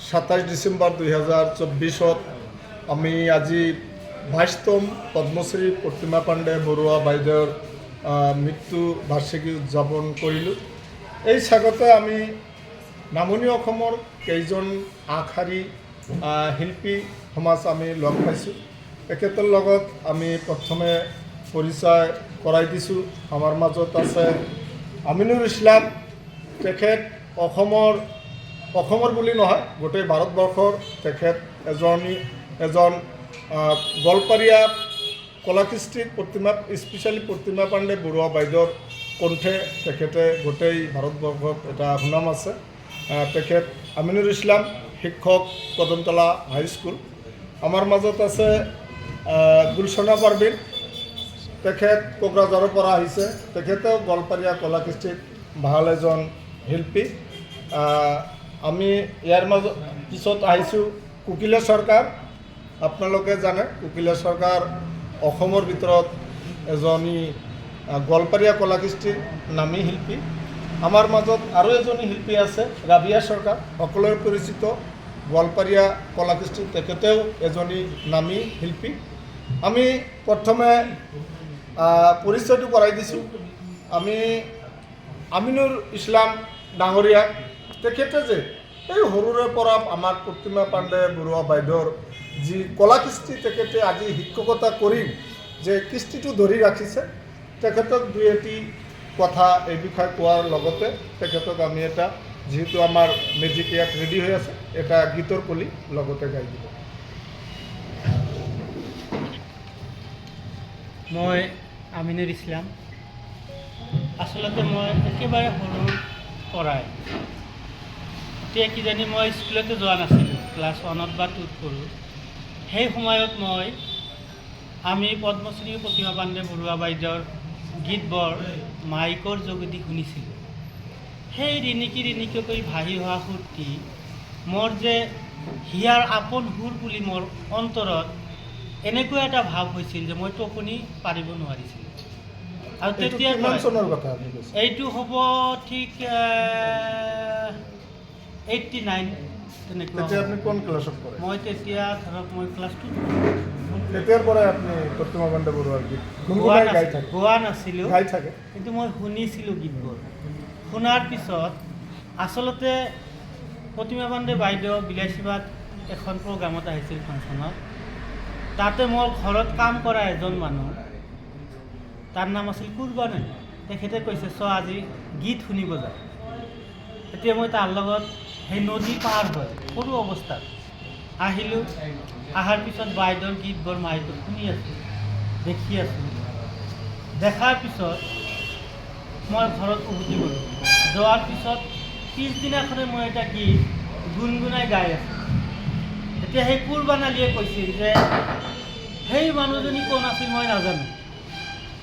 27 ডিসেম্বৰ 2024 আমি আজি 22তম পদ্মশ্ৰী প্ৰতিমা পাণ্ডে বৰুৱা বাইদেউৰ মৃত্যু বাৰ্ষিকী উদযাপন কৰিলোঁ। এই স্বাগতে আমি নামনি অসমৰ কেইজন আগশাৰী শিল্পী সমাজ আমি লগ পাইছোঁ। তেখেতৰ লগত আমি প্ৰথমে পৰিচয় কৰাই দিছোঁ। আমাৰ মাজত আছে আমিনুৰ ইছলাম। তেখেত অসমৰ বুলি নহয়, গোটেই ভাৰতবৰ্ষৰ তেখেত এজন গোৱালপাৰীয়া কলাকৃষ্টিৰ প্ৰতিমা, স্পেচিয়েলি প্ৰতিমা পাণ্ডে বৰুৱা বাইদেউৰ কণ্ঠে তেখেতে গোটেই ভাৰতবৰ্ষত এটা সুনাম আছে। তেখেত আমিনুৰ ইছলাম, শিক্ষক, কদমতলা হাইস্কুল। আমাৰ মাজত আছে গুলচনা পাৰভিন। তেখেত কোকৰাঝাৰৰ পৰা আহিছে। তেখেতেও গোৱালপাৰীয়া কলাকৃষ্টিত ভাল এজন শিল্পী। আমি ইয়াৰ পিছত আহিছোঁ কুকিলা চৰকাৰ। আপোনালোকে জানে কুকিলা চৰকাৰ অসমৰ ভিতৰত এজনী গোৱালপাৰীয়া কলাকৃষ্টিৰ নামী শিল্পী। আমাৰ মাজত আৰু এজনী শিল্পী আছে ৰাবিয়া চৰকাৰ, সকলোৰে পৰিচিত গোৱালপাৰীয়া কলাকৃষ্টি, তেখেতেও এজনী নামী শিল্পী। আমি প্ৰথমে পৰিচয়টো কৰাই দিছোঁ। আমি আমিনুৰ ইছলাম ডাঙৰীয়া, তেখেতে যে এই সৰুৰে পৰা আমাৰ প্ৰতিমা পাণ্ডে বৰুৱা বাইদেউৰ যি কলাকৃষ্টি, তেখেতে আজি শিক্ষকতা কৰি যে কৃষ্টিটো ধৰি ৰাখিছে, তেখেতক দুই এটি কথা এই বিষয়ে কোৱাৰ লগতে তেখেতক আমি এটা, যিহেতু আমাৰ মেজিক ইয়াত ৰেডি হৈ আছে, এটা গীতৰ কলি লগতে গাই দিব। মই আমিনুৰ ইছলাম। আচলতে মই একেবাৰে সৰুৰ পৰাই, এতিয়া কিজানি মই স্কুলতে যোৱা নাছিলোঁ, ক্লাছ 1 বা 2 পঢ়োঁ। সেই সময়ত আমি পদ্মশ্ৰী প্ৰতিমা পাণ্ডে বৰুৱা বাইদেউৰ গীতবোৰ মাইকৰ যোগেদি শুনিছিলোঁ। সেই ৰিণিকি ৰিণিকিকৈ ভাহি হোৱা সুৰটি মোৰ যে হিয়াৰ আপন সুৰ বুলি মোৰ অন্তৰত এনেকুৱা এটা ভাৱ হৈছিল যে মই টোপনি পাৰিব নোৱাৰিছিলোঁ। আৰু তেতিয়া এইটো হ'ব ঠিক 89 তেনেকুৱা। আপুনি কোন ক্লাছত পঢ়ে? মই তেতিয়া ধৰক মই ক্লাছ 2। তেতিয়াৰ পৰাই আপুনি প্ৰতিমা পাণ্ডে বৰুৱাৰ গীত গোৱা নাছিলোঁ, গাই থাকে, কিন্তু মই শুনিছিলোঁ গীতবোৰ। শুনাৰ পিছত আচলতে প্ৰতিমা পাণ্ডে বাইদেউ বিলাসীবাদ এখন প্ৰগ্ৰামত আহিছিল ফাংচনত। তাতে মোৰ ঘৰত কাম কৰা এজন মানুহ, তাৰ নাম আছিল কুৰবান আলী। তেখেতে কৈছে আজি গীত শুনিব যা। এতিয়া মই তাৰ লগত সেই নদী পাৰ হয় সৰু অৱস্থাত আহিলোঁ। অহাৰ পিছত বাইদেউৰ গীতবোৰ মাইকত শুনি আছোঁ, দেখি আছোঁ। দেখাৰ পিছত মই ঘৰত উভতি গ'লোঁ। যোৱাৰ পিছত পিছদিনাখনে মই এটা গীত গুণগুণাই গাই আছোঁ। এতিয়া সেই কুৰবান আলীয়ে কৈছিল যে সেই মানুহজনী কোন আছিল মই নাজানো,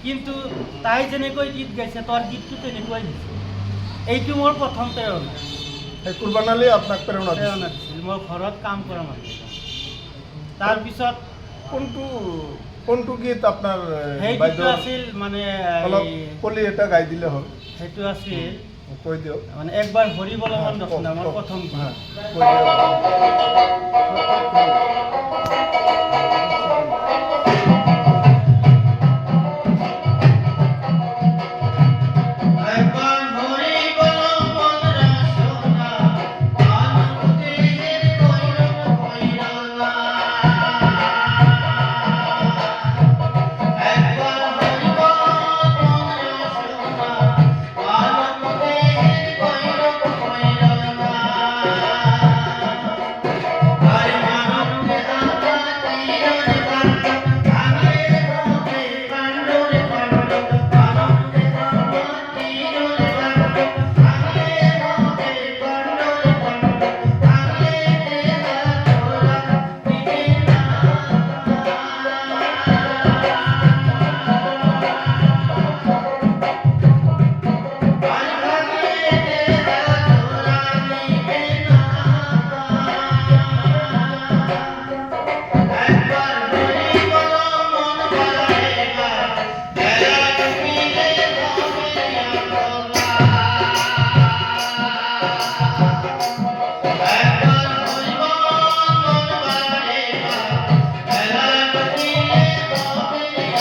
কিন্তু তাই যেনেকৈ গীত গাইছে তোৰ গীতটো তেনেকুৱাই দিছে। এইটো মোৰ প্ৰথম প্ৰেৰণা। সেই কুৰবান আলীয়ে আপোনাক প্ৰেৰণা দিছিল। মই ঘৰত কাম কৰা মানুহ। তাৰপিছত কোনটো গীত আপোনাৰ সেইটো আছিল মানে কলি এটা গাই দিলে হ'ল। সেইটো আছিল কৈ দিয়ক, মানে একবাৰ হৰি বলমন দক্ষিণা, আমাৰ প্ৰথম গীত।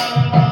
Rama